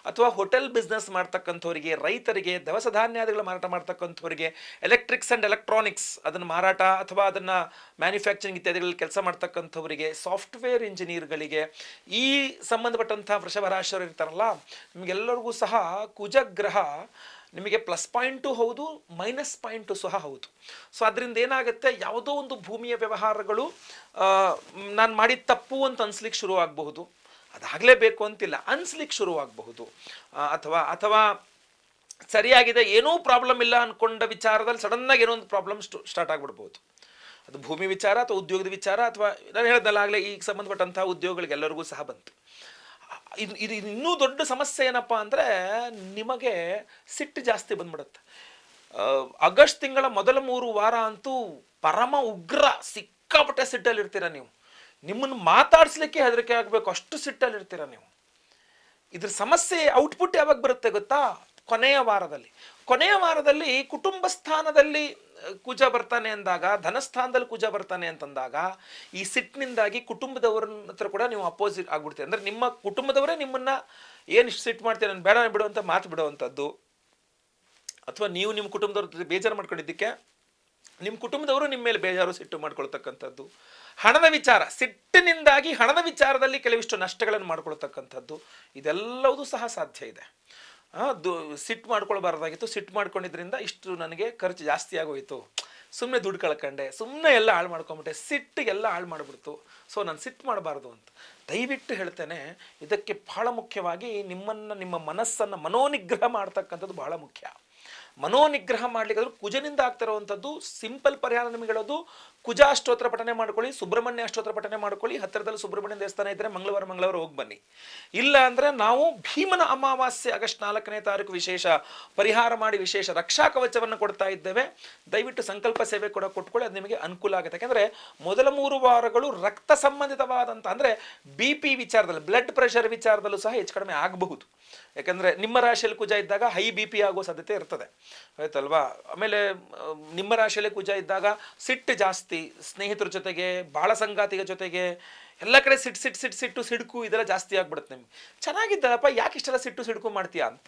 ಅಥವಾ ಹೋಟೆಲ್ ಬಿಸ್ನೆಸ್ ಮಾಡ್ತಕ್ಕಂಥವರಿಗೆ, ರೈತರಿಗೆ, ದವಸ ಧಾನ್ಯಾದಿಗಳ ಮಾರಾಟ ಮಾಡ್ತಕ್ಕಂಥವರಿಗೆ, ಎಲೆಕ್ಟ್ರಿಕ್ಸ್ ಆ್ಯಂಡ್ ಎಲೆಕ್ಟ್ರಾನಿಕ್ಸ್ ಅದನ್ನು ಮಾರಾಟ ಅಥವಾ ಅದನ್ನು ಮ್ಯಾನುಫ್ಯಾಕ್ಚರಿಂಗ್ ಇತ್ಯಾದಿಗಳಲ್ಲಿ ಕೆಲಸ ಮಾಡ್ತಕ್ಕಂಥವರಿಗೆ, ಸಾಫ್ಟ್ವೇರ್ ಇಂಜಿನಿಯರ್ಗಳಿಗೆ, ಈ ಸಂಬಂಧಪಟ್ಟಂಥ ವೃಷಭ ರಾಶಿಯವರು ಇರ್ತಾರಲ್ಲ, ನಿಮಗೆಲ್ಲರಿಗೂ ಸಹ ಕುಜಗ್ರಹ ನಿಮಗೆ ಪ್ಲಸ್ ಪಾಯಿಂಟು ಹೌದು, ಮೈನಸ್ ಪಾಯಿಂಟು ಸಹ ಹೌದು. ಸೊ ಅದರಿಂದ ಏನಾಗುತ್ತೆ, ಯಾವುದೋ ಒಂದು ಭೂಮಿಯ ವ್ಯವಹಾರಗಳು ನಾನು ಮಾಡಿದ ತಪ್ಪು ಅಂತ ಅನ್ಸ್ಲಿಕ್ಕೆ ಶುರುವಾಗಬಹುದು. ಅದಾಗಲೇಬೇಕು ಅಂತಿಲ್ಲ, ಅನ್ಸ್ಲಿಕ್ಕೆ ಶುರುವಾಗಬಹುದು. ಅಥವಾ ಅಥವಾ ಸರಿಯಾಗಿದೆ, ಏನೂ ಪ್ರಾಬ್ಲಮ್ ಇಲ್ಲ ಅಂದ್ಕೊಂಡ ವಿಚಾರದಲ್ಲಿ ಸಡನ್ನಾಗಿ ಏನೋ ಒಂದು ಪ್ರಾಬ್ಲಮ್ ಸ್ಟಾರ್ಟ್ ಆಗಿಬಿಡ್ಬೋದು. ಅದು ಭೂಮಿ ವಿಚಾರ ಅಥವಾ ಉದ್ಯೋಗದ ವಿಚಾರ, ಅಥವಾ ನಾನು ಹೇಳ್ದಲ್ಲಾಗಲೇ ಈಗ ಸಂಬಂಧಪಟ್ಟಂಥ ಉದ್ಯೋಗಗಳಿಗೆ ಎಲ್ಲರಿಗೂ ಸಹ ಬಂತು. ಇದು ಇನ್ನೂ ದೊಡ್ಡ ಸಮಸ್ಯೆ ಏನಪ್ಪ ಅಂದರೆ, ನಿಮಗೆ ಸಿಟ್ಟು ಜಾಸ್ತಿ ಬಂದ್ಬಿಡುತ್ತೆ. ಆಗಸ್ಟ್ ತಿಂಗಳ ಮೊದಲ 3 ವಾರ ಅಂತೂ ಪರಮ ಉಗ್ರ, ಸಿಕ್ಕಾಪಟ್ಟೆ ಸಿಟ್ಟಲ್ಲಿರ್ತೀರ ನೀವು. ನಿಮ್ಮನ್ನು ಮಾತಾಡಿಸ್ಲಿಕ್ಕೆ ಹೆದರಿಕೆ ಆಗಬೇಕು, ಅಷ್ಟು ಸಿಟ್ಟಲ್ಲಿರ್ತೀರ ನೀವು. ಇದ್ರ ಸಮಸ್ಯೆ ಔಟ್ಪುಟ್ ಯಾವಾಗ ಬರುತ್ತೆ ಗೊತ್ತಾ? ಕೊನೆಯ ವಾರದಲ್ಲಿ ಕುಟುಂಬ ಸ್ಥಾನದಲ್ಲಿ ಕುಜ ಬರ್ತಾನೆ ಅಂದಾಗ, ಧನಸ್ಥಾನದಲ್ಲಿ ಕುಜ ಬರ್ತಾನೆ ಅಂತಂದಾಗ, ಈ ಸಿಟ್ಟಿನಿಂದಾಗಿ ಕುಟುಂಬದವರ ಹತ್ರ ಕೂಡ ನೀವು ಅಪೋಸಿಟ್ ಆಗ್ಬಿಡ್ತೀರಿ. ಅಂದರೆ ನಿಮ್ಮ ಕುಟುಂಬದವರೇ ನಿಮ್ಮನ್ನ ಏನು ಸಿಟ್ಟು ಮಾಡ್ತೀರಿ, ನಾನು ಬೇಡ ಬಿಡುವಂಥ ಮಾತು ಬಿಡುವಂಥದ್ದು, ಅಥವಾ ನೀವು ನಿಮ್ಮ ಕುಟುಂಬದವ್ರ ಬೇಜಾರು ಮಾಡ್ಕೊಂಡಿದ್ದಕ್ಕೆ ನಿಮ್ಮ ಕುಟುಂಬದವರು ನಿಮ್ಮ ಮೇಲೆ ಬೇಜಾರು ಸಿಟ್ಟು ಮಾಡ್ಕೊಳ್ತಕ್ಕಂಥದ್ದು, ಹಣದ ವಿಚಾರ, ಸಿಟ್ಟಿನಿಂದಾಗಿ ಹಣದ ವಿಚಾರದಲ್ಲಿ ಕೆಲವಿಷ್ಟು ನಷ್ಟಗಳನ್ನು ಮಾಡ್ಕೊಳ್ತಕ್ಕಂಥದ್ದು, ಇದೆಲ್ಲವೂ ಸಹ ಸಾಧ್ಯ ಇದೆ. ಸಿಟ್ಟು ಮಾಡ್ಕೊಳ್ಬಾರ್ದಾಗಿತ್ತು, ಸಿಟ್ಟು ಮಾಡ್ಕೊಂಡಿದ್ರಿಂದ ಇಷ್ಟು ನನಗೆ ಖರ್ಚು ಜಾಸ್ತಿ ಆಗೋಯ್ತು, ಸುಮ್ಮನೆ ದುಡ್ಡು ಕಳ್ಕೊಂಡೆ, ಸುಮ್ಮನೆ ಎಲ್ಲ ಹಾಳು ಮಾಡ್ಕೊಂಬಿಟ್ಟೆ, ಸಿಟ್ಟಿಗೆಲ್ಲ ಹಾಳು ಮಾಡಿಬಿಡ್ತು, ಸೊ ನಾನು ಸಿಟ್ಟು ಮಾಡಬಾರ್ದು ಅಂತ ದಯವಿಟ್ಟು ಹೇಳ್ತೇನೆ. ಇದಕ್ಕೆ ಬಹಳ ಮುಖ್ಯವಾಗಿ ನಿಮ್ಮ ಮನಸ್ಸನ್ನು ಮನೋನಿಗ್ರಹ ಮಾಡ್ತಕ್ಕಂಥದ್ದು ಬಹಳ ಮುಖ್ಯ. ಮನೋನಿಗ್ರಹ ಮಾಡ್ಲಿಕ್ಕಾದ್ರೂ ಕುಜನಿಂದ ಆಗ್ತಿರುವಂಥದ್ದು ಸಿಂಪಲ್ ಪರಿಹಾರ ನಿಮಗೆ ಹೇಳೋದು, ಕುಜ ಅಷ್ಟೋತ್ರ ಪಠನೆ ಮಾಡ್ಕೊಳ್ಳಿ, ಸುಬ್ರಹ್ಮಣ್ಯ ಅಷ್ಟೋತ್ರ ಪಠನೆ ಮಾಡ್ಕೊಳ್ಳಿ. ಹತ್ತಿರದಲ್ಲಿ ಸುಬ್ರಹ್ಮಣ್ಯ ದೇವಸ್ಥಾನ ಇದ್ದರೆ ಮಂಗಳವಾರ ಹೋಗಿ ಬನ್ನಿ. ಇಲ್ಲ ಅಂದರೆ ನಾವು ಭೀಮನ ಅಮಾವಾಸ್ಯೆ ಆಗಸ್ಟ್ 4ನೇ ತಾರೀಕು ವಿಶೇಷ ಪರಿಹಾರ ಮಾಡಿ ವಿಶೇಷ ರಕ್ಷಾ ಕವಚವನ್ನು ಕೊಡ್ತಾ ಇದ್ದೇವೆ. ದಯವಿಟ್ಟು ಸಂಕಲ್ಪ ಸೇವೆ ಕೂಡ ಕೊಟ್ಕೊಳ್ಳಿ, ಅದು ನಿಮಗೆ ಅನುಕೂಲ ಆಗುತ್ತೆ. ಯಾಕೆಂದರೆ ಮೊದಲ 3 ವಾರಗಳು ರಕ್ತ ಸಂಬಂಧಿತವಾದಂಥ, ಅಂದರೆ BP ವಿಚಾರದಲ್ಲಿ, ಬ್ಲಡ್ ಪ್ರೆಷರ್ ವಿಚಾರದಲ್ಲೂ ಸಹ ಹೆಚ್ಚು ಕಡಿಮೆ ಆಗಬಹುದು. ಯಾಕಂದರೆ ನಿಮ್ಮ ರಾಶಿಯಲ್ಲಿ ಕುಜ ಇದ್ದಾಗ ಹೈ BP ಆಗೋ ಸಾಧ್ಯತೆ ಇರ್ತದೆ, ಆಯ್ತಲ್ವಾ? ಆಮೇಲೆ ನಿಮ್ಮ ರಾಶಿಯಲ್ಲಿ ಕುಜ ಇದ್ದಾಗ ಸಿಟ್ಟು ಜಾಸ್ತಿ, ಸ್ನೇಹಿತರ ಜೊತೆಗೆ, ಬಾಳ ಸಂಗಾತಿಗಳ ಜೊತೆಗೆ ಎಲ್ಲ ಕಡೆ ಸಿಟ್ಟು ಸಿಡುಕು ಇದೆಲ್ಲ ಜಾಸ್ತಿ ಆಗ್ಬಿಡುತ್ತೆ. ನಿಮ್ಗೆ ಚೆನ್ನಾಗಿದ್ದಪ್ಪ, ಯಾಕೆ ಇಷ್ಟೆಲ್ಲ ಸಿಟ್ಟು ಸಿಡುಕು ಮಾಡ್ತೀಯಾ ಅಂತ,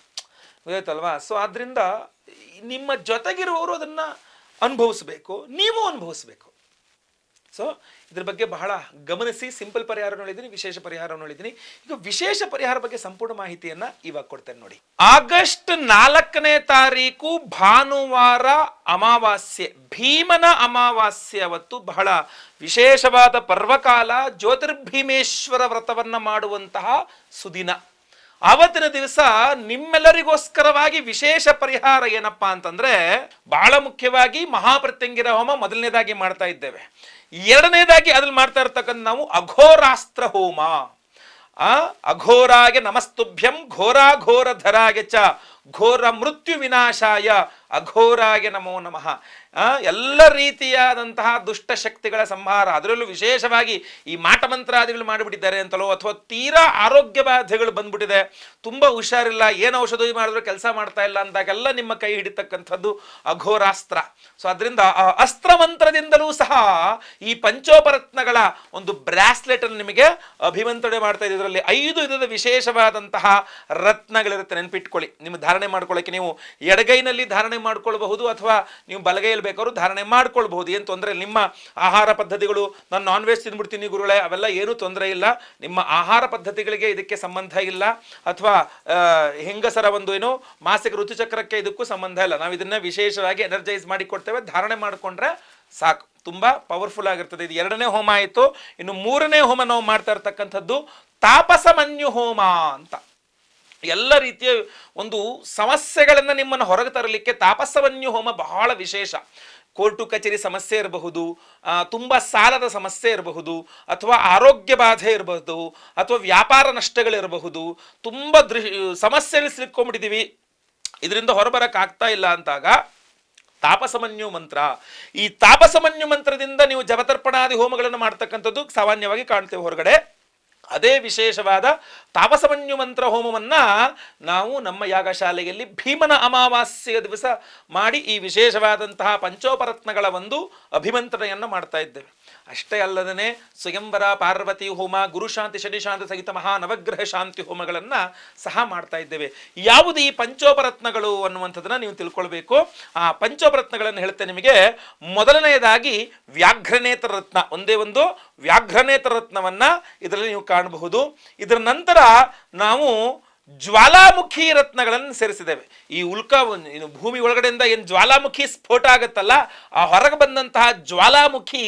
ಗೊತ್ತಾಯ್ತಲ್ವಾ? ಸೊ ಆದ್ದರಿಂದ ನಿಮ್ಮ ಜೊತೆಗಿರುವವರು ಅದನ್ನು ಅನುಭವಿಸ್ಬೇಕು, ನೀವು ಅನುಭವಿಸ್ಬೇಕು. ಸೊ ಇದ್ರ ಬಗ್ಗೆ ಬಹಳ ಗಮನಿಸಿ. ಸಿಂಪಲ್ ಪರಿಹಾರ ನೋಡಿದ್ದೀನಿ, ವಿಶೇಷ ಪರಿಹಾರ ನೋಡಿದ್ದೀನಿ. ಈಗ ವಿಶೇಷ ಪರಿಹಾರ ಬಗ್ಗೆ ಸಂಪೂರ್ಣ ಮಾಹಿತಿಯನ್ನ ಇವಾಗ ಕೊಡ್ತೇನೆ ನೋಡಿ. ಆಗಸ್ಟ್ 4ನೇ ತಾರೀಕು ಭಾನುವಾರ ಅಮಾವಾಸ್ಯೆ, ಭೀಮನ ಅಮಾವಾಸ್ಯೆ ಅವತ್ತು ಬಹಳ ವಿಶೇಷವಾದ ಪರ್ವಕಾಲ, ಜ್ಯೋತಿರ್ಭೀಮೇಶ್ವರ ವ್ರತವನ್ನ ಮಾಡುವಂತಹ ಸುದಿನ. ಆವತ್ತಿನ ದಿವಸ ನಿಮ್ಮೆಲ್ಲರಿಗೋಸ್ಕರವಾಗಿ ವಿಶೇಷ ಪರಿಹಾರ ಏನಪ್ಪಾ ಅಂತಂದ್ರೆ, ಬಹಳ ಮುಖ್ಯವಾಗಿ ಮಹಾಪ್ರತ್ಯಂಗಿರ ಹೋಮ ಮೊದಲನೇದಾಗಿ ಮಾಡ್ತಾ ಇದ್ದೇವೆ. ಎರಡನೇದಾಗಿ ಅದ್ರಲ್ಲಿ ಮಾಡ್ತಾ ಇರ್ತಕ್ಕಂಥ ನಾವು ಅಘೋರಾಸ್ತ್ರ ಹೋಮ. ಅಘೋರಾಗೆ ನಮಸ್ತುಭ್ಯಂ ಘೋರಾಘೋರ ಧರಾಗೆ ಚ ಘೋರ ಮೃತ್ಯು ವಿನಾಶಾಯ ಅಘೋರಾಗೆ ನಮೋ ನಮಃ. ಎಲ್ಲ ರೀತಿಯಾದಂತಹ ದುಷ್ಟ ಶಕ್ತಿಗಳ ಸಂಹಾರ, ಅದರಲ್ಲೂ ವಿಶೇಷವಾಗಿ ಈ ಮಾಟ ಮಂತ್ರಾದಿಗಳು ಮಾಡಿಬಿಟ್ಟಿದ್ದಾರೆ ಅಂತಲೋ, ಅಥವಾ ತೀರಾ ಆರೋಗ್ಯ ಬಾಧೆಗಳು ಬಂದ್ಬಿಟ್ಟಿದೆ, ತುಂಬ ಹುಷಾರಿಲ್ಲ, ಏನು ಔಷಧ ಮಾಡಿದ್ರು ಕೆಲಸ ಮಾಡ್ತಾ ಇಲ್ಲ ಅಂದಾಗೆಲ್ಲ ನಿಮ್ಮ ಕೈ ಹಿಡಿತಕ್ಕಂಥದ್ದು ಅಘೋರಾಸ್ತ್ರ. ಸೊ ಅದರಿಂದ ಅಸ್ತ್ರ ಮಂತ್ರದಿಂದಲೂ ಸಹ ಈ ಪಂಚೋಪರತ್ನಗಳ ಒಂದು ಬ್ರಾಸ್ಲೆಟ್ ಅನ್ನು ನಿಮಗೆ ಅಭಿಮಂತ್ರಣೆ ಮಾಡ್ತಾ ಇದೆ. ಇದರಲ್ಲಿ 5 ವಿಧದ ವಿಶೇಷವಾದಂತಹ ರತ್ನಗಳಿರುತ್ತೆ, ನೆನಪಿಟ್ಕೊಳ್ಳಿ. ನಿಮ್ಮ ಧಾರಣೆ ಮಾಡ್ಕೊಳ್ಳೋಕೆ ನೀವು ಎಡಗೈನಲ್ಲಿ ಧಾರಣೆ ಮಾಡ್ಕೊಳ್ಬಹುದು, ಅಥವಾ ನೀವು ಬಲಗೈಯಲ್ಲಿ ಬೇಕಾದ್ರೂ ಧಾರಣೆ ಮಾಡ್ಕೊಳ್ಬಹುದು. ಏನು ತೊಂದರೆ ಇಲ್ಲ. ನಿಮ್ಮ ಆಹಾರ ಪದ್ಧತಿಗಳು, ನಾನು ನಾನ್ ವೆಜ್ ತಿಂದ್ಬಿಡ್ತೀನಿ ಗುರುಗಳೇ, ಅವೆಲ್ಲ ಏನೂ ತೊಂದರೆ ಇಲ್ಲ. ನಿಮ್ಮ ಆಹಾರ ಪದ್ಧತಿಗಳಿಗೆ ಇದಕ್ಕೆ ಸಂಬಂಧ ಇಲ್ಲ, ಅಥವಾ ಹೆಂಗಸರ ಒಂದು ಏನು ಮಾಸಿಕ ಋತುಚಕ್ರಕ್ಕೆ ಇದಕ್ಕೂ ಸಂಬಂಧ ಇಲ್ಲ. ನಾವು ಇದನ್ನ ವಿಶೇಷವಾಗಿ ಎನರ್ಜೈಸ್ ಮಾಡಿ ಕೊಡ್ತೇವೆ. ಧಾರಣೆ ಮಾಡಿಕೊಂಡ್ರೆ ಸಾಕು, ತುಂಬಾ ಪವರ್ಫುಲ್ ಆಗಿರ್ತದೆ. ಇದು 2ನೇ ಹೋಮ ಆಯಿತು. ಇನ್ನು 3ನೇ ಹೋಮ ನಾವು ಮಾಡ್ತಾ ಇರ್ತಕ್ಕಂಥದ್ದು ತಾಪಸಮನ್ಯು ಹೋಮ ಅಂತ. ಎಲ್ಲ ರೀತಿಯ ಒಂದು ಸಮಸ್ಯೆಗಳನ್ನು ನಿಮ್ಮನ್ನು ಹೊರಗೆ ತರಲಿಕ್ಕೆ ತಾಪಸಮನ್ಯು ಹೋಮ ಬಹಳ ವಿಶೇಷ. ಕೋರ್ಟು ಕಚೇರಿ ಸಮಸ್ಯೆ ಇರಬಹುದು, ತುಂಬ ಸಾಲದ ಸಮಸ್ಯೆ ಇರಬಹುದು, ಅಥವಾ ಆರೋಗ್ಯ ಬಾಧೆ ಇರಬಹುದು, ಅಥವಾ ವ್ಯಾಪಾರ ನಷ್ಟಗಳಿರಬಹುದು, ತುಂಬ ಸಮಸ್ಯೆಯಲ್ಲಿ ಸಿಕ್ಕೊಂಡ್ಬಿಟ್ಟಿದ್ದೀವಿ, ಇದರಿಂದ ಹೊರಬರಕ್ಕಾಗ್ತಾ ಇಲ್ಲ ಅಂತಾಗ ತಾಪಸಮನ್ಯು ಮಂತ್ರ, ಈ ತಾಪಸಮನ್ಯು ಮಂತ್ರದಿಂದ ನೀವು ಜಪತರ್ಪಣಾದಿ ಹೋಮಗಳನ್ನು ಮಾಡ್ತಕ್ಕಂಥದ್ದು ಸಾಮಾನ್ಯವಾಗಿ ಕಾಣ್ತೇವೆ ಹೊರಗಡೆ. ಅದೇ ವಿಶೇಷವಾದ ತಾಪಸಮನ್ಯು ಮಂತ್ರ ಹೋಮವನ್ನ ನಾವು ನಮ್ಮ ಯಾಗಶಾಲೆಯಲ್ಲಿ ಭೀಮನ ಅಮಾವಾಸ್ಯೆಯ ದಿವಸ ಮಾಡಿ ಈ ವಿಶೇಷವಾದಂತಹ ಪಂಚೋಪರತ್ನಗಳ ಒಂದು ಅಭಿಮಂತ್ರಣೆಯನ್ನು ಮಾಡ್ತಾ ಇದ್ದೇವೆ. ಅಷ್ಟೇ ಅಲ್ಲದೇ ಸ್ವಯಂವರ, ಪಾರ್ವತಿ ಹೋಮ, ಗುರುಶಾಂತಿ, ಶನಿಶಾಂತಿ ಸಹಿತ ಮಹಾ ನವಗ್ರಹ ಶಾಂತಿ ಹೋಮಗಳನ್ನು ಸಹ ಮಾಡ್ತಾ ಇದ್ದೇವೆ. ಯಾವುದು ಈ ಪಂಚೋಪರತ್ನಗಳು ಅನ್ನುವಂಥದ್ದನ್ನ ನೀವು ತಿಳ್ಕೊಳ್ಬೇಕು. ಆ ಪಂಚೋಪರತ್ನಗಳನ್ನು ಹೇಳ್ತೇನೆ ನಿಮಗೆ. ಮೊದಲನೆಯದಾಗಿ ವ್ಯಾಘ್ರನೇತ್ರ ರತ್ನ, ಒಂದೇ ಒಂದು ವ್ಯಾಘ್ರನೇತ್ರ ರತ್ನವನ್ನ ಇದರಲ್ಲಿ ನೀವು ಕಾಣಬಹುದು. ಇದರ ನಂತರ ನಾವು ಜ್ವಾಲಾಮುಖಿ ರತ್ನಗಳನ್ನು ಸೇರಿಸಿದ್ದೇವೆ. ಈ ಭೂಮಿ ಒಳಗಡೆಯಿಂದ ಏನು ಜ್ವಾಲಾಮುಖಿ ಸ್ಫೋಟ ಆಗುತ್ತಲ್ಲ, ಆ ಹೊರಗೆ ಬಂದಂತಹ ಜ್ವಾಲಾಮುಖಿ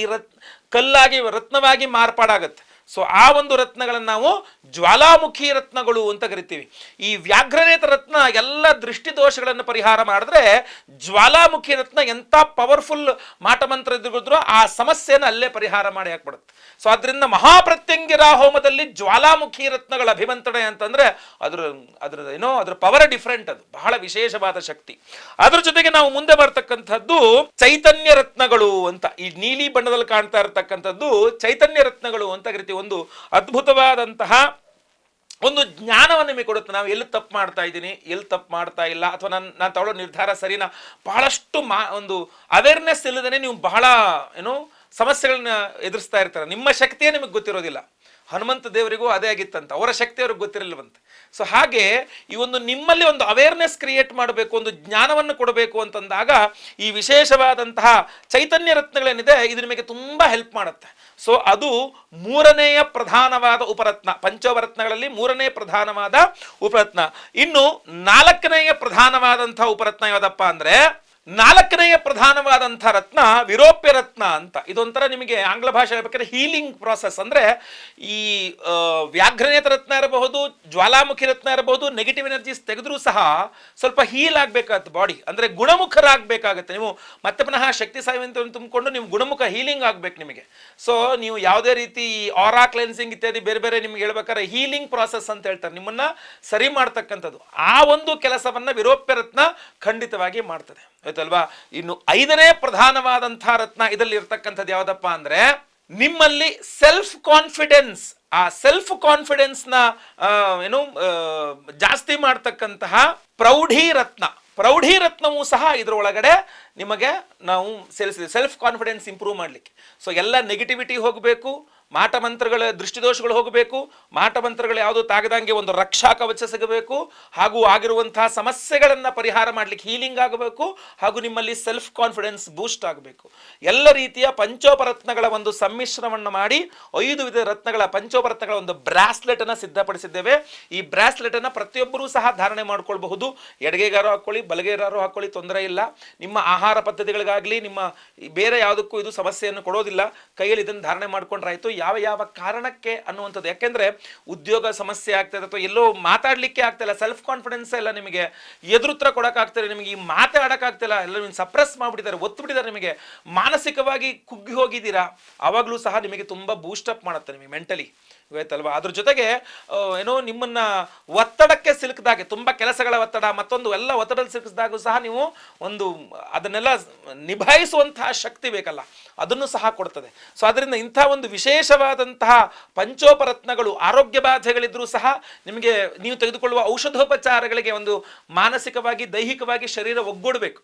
ಕಲ್ಲಾಗಿ ರತ್ನವಾಗಿ ಮಾರ್ಪಾಡಾಗತ್ತೆ. ಸೊ ಆ ಒಂದು ರತ್ನಗಳನ್ನು ನಾವು ಜ್ವಾಲಾಮುಖಿ ರತ್ನಗಳು ಅಂತ ಕರಿತೀವಿ. ಈ ವ್ಯಾಘ್ರನೇತ್ರ ರತ್ನ ಎಲ್ಲ ದೃಷ್ಟಿ ದೋಷಗಳನ್ನು ಪರಿಹಾರ ಮಾಡಿದ್ರೆ, ಜ್ವಾಲಾಮುಖಿ ರತ್ನ ಎಂಥ ಪವರ್ಫುಲ್ ಮಾಟಮಂತ್ರ ಇದ್ರೂ ಆ ಸಮಸ್ಯೆಯನ್ನು ಅಲ್ಲೇ ಪರಿಹಾರ ಮಾಡಿ ಹಾಕ್ಬಿಡುತ್ತೆ. ಸೊ ಅದರಿಂದ ಮಹಾಪ್ರತ್ಯಂಗಿರ ಹೋಮದಲ್ಲಿ ಜ್ವಾಲಾಮುಖಿ ರತ್ನಗಳ ಅಭಿಮಂತ್ರಣೆ ಅಂತಂದ್ರೆ ಅದ್ರ ಪವರ್ ಡಿಫ್ರೆಂಟ್, ಅದು ಬಹಳ ವಿಶೇಷವಾದ ಶಕ್ತಿ. ಅದ್ರ ಜೊತೆಗೆ ನಾವು ಮುಂದೆ ಬರ್ತಕ್ಕಂಥದ್ದು ಚೈತನ್ಯ ರತ್ನಗಳು ಅಂತ. ಈ ನೀಲಿ ಬಣ್ಣದಲ್ಲಿ ಕಾಣ್ತಾ ಇರತಕ್ಕಂಥದ್ದು ಚೈತನ್ಯ ರತ್ನಗಳು ಅಂತ ಕರಿತೀವಿ. ಒಂದು ಅದ್ಭುತವಾದಂತಹ ಒಂದು ಜ್ಞಾನವನ್ನು ನಿಮಗೆ ಕೊಡುತ್ತೆ. ನಾವು ಎಲ್ಲಿ ತಪ್ಪು ಮಾಡ್ತಾ ಇದ್ದೀನಿ, ಎಲ್ಲಿ ತಪ್ಪು ಮಾಡ್ತಾ ಇಲ್ಲ, ಅಥವಾ ನಾನು ತಗೊಳ್ಳೋ ನಿರ್ಧಾರ ಸರಿನಾ, ಬಹಳಷ್ಟು ಒಂದು ಅವೇರ್ನೆಸ್ ಇಲ್ಲದೇ ನೀವು ಬಹಳ ಸಮಸ್ಯೆಗಳನ್ನ ಎದುರಿಸ್ತಾ ಇರ್ತಾರೆ. ನಿಮ್ಮ ಶಕ್ತಿಯೇ ನಿಮಗೆ ಗೊತ್ತಿರೋದಿಲ್ಲ. ಹನುಮಂತ ದೇವರಿಗೂ ಅದೇ ಆಗಿತ್ತಂತ, ಅವರ ಶಕ್ತಿ ಅವ್ರಿಗೆ ಗೊತ್ತಿರಲಿಲ್ಲವಂತೆ. ಸೊ ಹಾಗೆ ಈ ಒಂದು ನಿಮ್ಮಲ್ಲಿ ಒಂದು ಅವೇರ್ನೆಸ್ ಕ್ರಿಯೇಟ್ ಮಾಡಬೇಕು, ಒಂದು ಜ್ಞಾನವನ್ನು ಕೊಡಬೇಕು ಅಂತಂದಾಗ ಈ ವಿಶೇಷವಾದಂತಹ ಚೈತನ್ಯ ರತ್ನಗಳೇನಿದೆ ಇದು ನಿಮಗೆ ತುಂಬ ಹೆಲ್ಪ್ ಮಾಡುತ್ತೆ. ಸೊ ಅದು 3ನೆಯ ಪ್ರಧಾನವಾದ ಉಪರತ್ನ, ಪಂಚವರತ್ನಗಳಲ್ಲಿ 3ನೇ ಪ್ರಧಾನವಾದ ಉಪರತ್ನ. ಇನ್ನು 4ನೆಯ ಪ್ರಧಾನವಾದಂತಹ ಉಪರತ್ನ ಯಾವುದಪ್ಪ ಅಂದ್ರೆ, 4ನೆಯ ಪ್ರಧಾನವಾದಂಥ ರತ್ನ ವಿರೋಪ್ಯ ರತ್ನ ಅಂತ. ಇದೊಂಥರ ನಿಮಗೆ ಆಂಗ್ಲ ಭಾಷೆ ಹೇಳ್ಬೇಕಾದ್ರೆ ಹೀಲಿಂಗ್ ಪ್ರಾಸೆಸ್. ಅಂದರೆ ಈ ವ್ಯಾಘ್ರನೇತ್ರ ರತ್ನ ಇರಬಹುದು, ಜ್ವಾಲಾಮುಖಿ ರತ್ನ ಇರಬಹುದು, ನೆಗೆಟಿವ್ ಎನರ್ಜೀಸ್ ತೆಗೆದ್ರೂ ಸಹ ಸ್ವಲ್ಪ ಹೀಲ್ ಆಗಬೇಕಾಗತ್ತೆ ಬಾಡಿ, ಅಂದರೆ ಗುಣಮುಖರಾಗಬೇಕಾಗತ್ತೆ. ನೀವು ಮತ್ತೆ ಪುನಃ ಶಕ್ತಿ ಸಾಯುವಂತ ತುಂಬಿಕೊಂಡು ನೀವು ಗುಣಮುಖ ಹೀಲಿಂಗ್ ಆಗಬೇಕು ನಿಮಗೆ. ಸೊ ನೀವು ಯಾವುದೇ ರೀತಿ ಆರಾ ಕ್ಲೆನ್ಸಿಂಗ್ ಇತ್ಯಾದಿ ಬೇರೆ ಬೇರೆ ನಿಮ್ಗೆ ಹೇಳ್ಬೇಕಾದ್ರೆ ಹೀಲಿಂಗ್ ಪ್ರಾಸೆಸ್ ಅಂತ ಹೇಳ್ತಾರೆ, ನಿಮ್ಮನ್ನ ಸರಿ ಮಾಡ್ತಕ್ಕಂಥದ್ದು. ಆ ಒಂದು ಕೆಲಸವನ್ನ ವಿರೋಪ್ಯ ರತ್ನ ಖಂಡಿತವಾಗಿ ಮಾಡ್ತದೆ, ಆಯ್ತಲ್ವಾ. ಇನ್ನು 5ನೇ ಪ್ರಧಾನವಾದಂತಹ ರತ್ನ ಇದರಲ್ಲಿ ಇರ್ತಕ್ಕಂಥದ್ದು ಯಾವುದಪ್ಪ ಅಂದ್ರೆ, ನಿಮ್ಮಲ್ಲಿ ಸೆಲ್ಫ್ ಕಾನ್ಫಿಡೆನ್ಸ್, ಆ ಸೆಲ್ಫ್ ಕಾನ್ಫಿಡೆನ್ಸ್ ನ ಜಾಸ್ತಿ ಮಾಡ್ತಕ್ಕಂತಹ ಪ್ರೌಢಿ ರತ್ನ. ಪ್ರೌಢಿ ರತ್ನವೂ ಸಹ ಇದರ ಒಳಗಡೆ ನಿಮಗೆ ನಾವು ಸೇರಿಸಿದೆ, ಸೆಲ್ಫ್ ಕಾನ್ಫಿಡೆನ್ಸ್ ಇಂಪ್ರೂವ್ ಮಾಡಲಿಕ್ಕೆ. ಸೊ ಎಲ್ಲ ನೆಗೆಟಿವಿಟಿ ಹೋಗಬೇಕು, ಮಾಟಮಂತ್ರಗಳ ದೃಷ್ಟಿದೋಷಗಳು ಹೋಗಬೇಕು, ಮಾಟಮಂತ್ರಗಳು ಯಾವುದು ತಾಗದಂಗೆ ಒಂದು ರಕ್ಷಾ ಕವಚ ಸಿಗಬೇಕು, ಹಾಗೂ ಆಗಿರುವಂತಹ ಸಮಸ್ಯೆಗಳನ್ನು ಪರಿಹಾರ ಮಾಡಲಿಕ್ಕೆ ಹೀಲಿಂಗ್ ಆಗಬೇಕು, ಹಾಗೂ ನಿಮ್ಮಲ್ಲಿ ಸೆಲ್ಫ್ ಕಾನ್ಫಿಡೆನ್ಸ್ ಬೂಸ್ಟ್ ಆಗಬೇಕು. ಎಲ್ಲ ರೀತಿಯ ಪಂಚೋಪರತ್ನಗಳ ಒಂದು ಸಮ್ಮಿಶ್ರಣವನ್ನು ಮಾಡಿ 5 ವಿಧ ರತ್ನಗಳ ಪಂಚೋಪರತ್ನಗಳ ಒಂದು ಬ್ರಾಸ್ಲೆಟ್ ಅನ್ನು ಸಿದ್ಧಪಡಿಸಿದ್ದೇವೆ. ಈ ಬ್ರಾಸ್ಲೆಟ್ ಅನ್ನು ಪ್ರತಿಯೊಬ್ಬರೂ ಸಹ ಧಾರಣೆ ಮಾಡ್ಕೊಳ್ಬಹುದು. ಎಡಗೈಗಾರು ಹಾಕೊಳ್ಳಿ, ಬಲಗೈಗಾರು ಹಾಕೊಳ್ಳಿ, ತೊಂದರೆ ಇಲ್ಲ. ನಿಮ್ಮ ಆಹಾರ ಪದ್ಧತಿಗಳಿಗಾಗಲಿ ನಿಮ್ಮ ಬೇರೆ ಯಾವುದಕ್ಕೂ ಇದು ಸಮಸ್ಯೆಯನ್ನು ಕೊಡೋದಿಲ್ಲ. ಕೈಯಲ್ಲಿ ಇದನ್ನು ಧಾರಣೆ ಮಾಡ್ಕೊಂಡ್ರಾಯ್ತು. ಯಾವ ಯಾವ ಕಾರಣಕ್ಕೆ ಅನ್ನುವಂಥದ್ದು, ಯಾಕೆಂದ್ರೆ ಉದ್ಯೋಗ ಸಮಸ್ಯೆ ಆಗ್ತದೆ, ಅಥವಾ ಎಲ್ಲೋ ಮಾತಾಡ್ಲಿಕ್ಕೆ ಆಗ್ತಿಲ್ಲ, ಸೆಲ್ಫ್ ಕಾನ್ಫಿಡೆನ್ಸ್ ಎಲ್ಲ ನಿಮಗೆ ಎದುರುತ್ತರ ಕೊಡೋಕ್ಕಾಗ್ತಾರೆ, ನಿಮಗೆ ಈ ಮಾತಾಡೋಕ್ಕಾಗ್ತಿಲ್ಲ, ಎಲ್ಲ ನೀವು ಸಪ್ರೆಸ್ ಮಾಡಿಬಿಟ್ಟಿದ್ದಾರೆ, ಒತ್ತು ಬಿಟ್ಟಿದ್ದಾರೆ, ನಿಮಗೆ ಮಾನಸಿಕವಾಗಿ ಕುಗ್ಗಿ ಹೋಗಿದ್ದೀರಾ, ಆವಾಗಲೂ ಸಹ ನಿಮಗೆ ತುಂಬ ಬೂಸ್ಟಪ್ ಮಾಡುತ್ತೆ ನಿಮಗೆ ಮೆಂಟಲಿ, ಗೊತ್ತಲ್ವಾ. ಅದ್ರ ಜೊತೆಗೆ ನಿಮ್ಮನ್ನ ಒತ್ತಡಕ್ಕೆ ಸಿಲುಕಿದಾಗೆ, ತುಂಬ ಕೆಲಸಗಳ ಒತ್ತಡ ಮತ್ತೊಂದು ಎಲ್ಲ ಒತ್ತಡದಲ್ಲಿ ಸಿಲುಕಿಸಿದಾಗೂ ಸಹ ನೀವು ಒಂದು ಅದನ್ನೆಲ್ಲ ನಿಭಾಯಿಸುವಂತಹ ಶಕ್ತಿ ಬೇಕಲ್ಲ, ಅದನ್ನು ಸಹ ಕೊಡ್ತದೆ. ಸೊ ಅದರಿಂದ ಇಂಥ ಒಂದು ವಿಶೇಷವಾದಂತಹ ಪಂಚೋಪರತ್ನಗಳು ಆರೋಗ್ಯ ಬಾಧೆಗಳಿದ್ರೂ ಸಹ ನಿಮಗೆ ನೀವು ತೆಗೆದುಕೊಳ್ಳುವ ಔಷಧೋಪಚಾರಗಳಿಗೆ ಒಂದು ಮಾನಸಿಕವಾಗಿ ದೈಹಿಕವಾಗಿ ಶರೀರ ಒಗ್ಗೂಡಬೇಕು,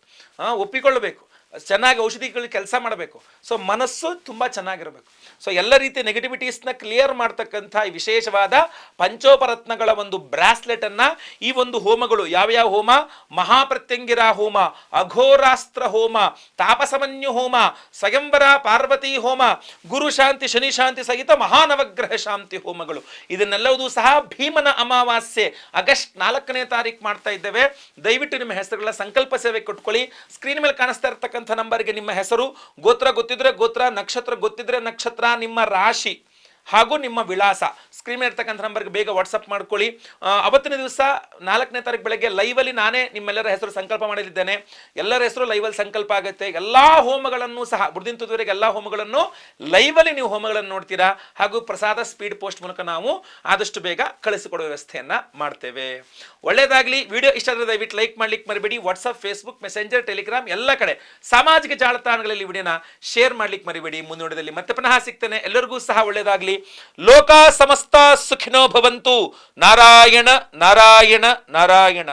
ಒಪ್ಪಿಕೊಳ್ಳಬೇಕು. ಚೆನ್ನಾಗಿ ಔಷಧಿಗಳು ಕೆಲಸ ಮಾಡಬೇಕು. ಸೊ ಮನಸ್ಸು ತುಂಬ ಚೆನ್ನಾಗಿರಬೇಕು. ಸೊ ಎಲ್ಲ ರೀತಿಯ ನೆಗೆಟಿವಿಟೀಸ್ನ ಕ್ಲಿಯರ್ ಮಾಡ್ತಕ್ಕಂಥ ಈ ವಿಶೇಷವಾದ ಪಂಚೋಪರತ್ನಗಳ ಒಂದು ಬ್ರಾಸ್ಲೆಟನ್ನು ಈ ಒಂದು ಹೋಮಗಳು ಯಾವ್ಯಾವ ಹೋಮ, ಮಹಾಪ್ರತ್ಯಂಗಿರ ಹೋಮ, ಅಘೋರಾಸ್ತ್ರ ಹೋಮ, ತಾಪಸಮನ್ಯು ಹೋಮ, ಸ್ವಯಂವರ ಪಾರ್ವತಿ ಹೋಮ, ಗುರು ಶಾಂತಿ ಶನಿ ಶಾಂತಿ ಸಹಿತ ಮಹಾನವಗ್ರಹ ಶಾಂತಿ ಹೋಮಗಳು, ಇದನ್ನೆಲ್ಲವೂ ಸಹ ಭೀಮನ ಅಮಾವಾಸ್ಯೆ ಆಗಸ್ಟ್ 4ನೇ ತಾರೀಕು ಮಾಡ್ತಾ ಇದ್ದೇವೆ. ದಯವಿಟ್ಟು ನಿಮ್ಮ ಹೆಸರುಗಳ ಸಂಕಲ್ಪ ಸೇವೆ ಕೊಟ್ಕೊಳ್ಳಿ. ಸ್ಕ್ರೀನ್ ಮೇಲೆ ಕಾಣಿಸ್ತಾ ಇರ್ತಕ್ಕಂಥ ನಂಬರ್ಗೆ ನಿಮ್ಮ ಹೆಸರು, ಗೋತ್ರ ಗೊತ್ತಿದ್ರೆ ಗೋತ್ರ, ನಕ್ಷತ್ರ ಗೊತ್ತಿದ್ರೆ ನಕ್ಷತ್ರ, ನಿಮ್ಮ ರಾಶಿ ಹಾಗೂ ನಿಮ್ಮ ವಿಳಾಸ ಸ್ಕ್ರೀನ್ ಮೇಲೆ ಇರ್ತಕ್ಕಂಥ ನಂಬರ್ಗೆ ಬೇಗ ವಾಟ್ಸಪ್ ಮಾಡ್ಕೊಳ್ಳಿ. ಅವತ್ತಿನ ದಿವಸ 4ನೇ ತಾರೀಕು ಬೆಳಗ್ಗೆ ಲೈವಲ್ಲಿ ನಾನೇ ನಿಮ್ಮೆಲ್ಲರ ಹೆಸರು ಸಂಕಲ್ಪ ಮಾಡಲಿದ್ದೇನೆ. ಎಲ್ಲರ ಹೆಸರು ಲೈವಲ್ಲಿ ಸಂಕಲ್ಪ ಆಗುತ್ತೆ. ಎಲ್ಲ ಹೋಮಗಳನ್ನು ಸಹ ಬುಡದಿಂತುವರೆಗೆ ಎಲ್ಲ ಹೋಮಗಳನ್ನು ಲೈವಲ್ಲಿ ನೀವು ಹೋಮಗಳನ್ನು ನೋಡ್ತೀರಾ. ಹಾಗೂ ಪ್ರಸಾದ ಸ್ಪೀಡ್ ಪೋಸ್ಟ್ ಮೂಲಕ ನಾವು ಆದಷ್ಟು ಬೇಗ ಕಳಿಸಿಕೊಡುವ ವ್ಯವಸ್ಥೆಯನ್ನ ಮಾಡ್ತೇವೆ. ಒಳ್ಳೆಯದಾಗಲಿ. ವಿಡಿಯೋ ಇಷ್ಟ ಆದರೆ ದಯವಿಟ್ಟು ಲೈಕ್ ಮಾಡ್ಲಿಕ್ಕೆ ಮರಿಬೇಡಿ. ವಾಟ್ಸಪ್, ಫೇಸ್ಬುಕ್, ಮೆಸೆಂಜರ್, ಟೆಲಿಗ್ರಾಮ್ ಎಲ್ಲ ಕಡೆ ಸಾಮಾಜಿಕ ಜಾಲತಾಣಗಳಲ್ಲಿ ವಿಡಿಯೋನ ಶೇರ್ ಮಾಡ್ಲಿಕ್ಕೆ ಮರಿಬೇಡಿ. ಮುಂದಿನದಲ್ಲಿ ಮತ್ತೆ ಪುನಃ ಸಿಗ್ತೇನೆ. ಎಲ್ಲರಿಗೂ ಸಹ ಒಳ್ಳೆಯದಾಗಲಿ. ಲೋಕ ಸಮಸ್ತ ಸುಖಿನೋ ಭವಂತು. ನಾರಾಯಣ ನಾರಾಯಣ ನಾರಾಯಣ.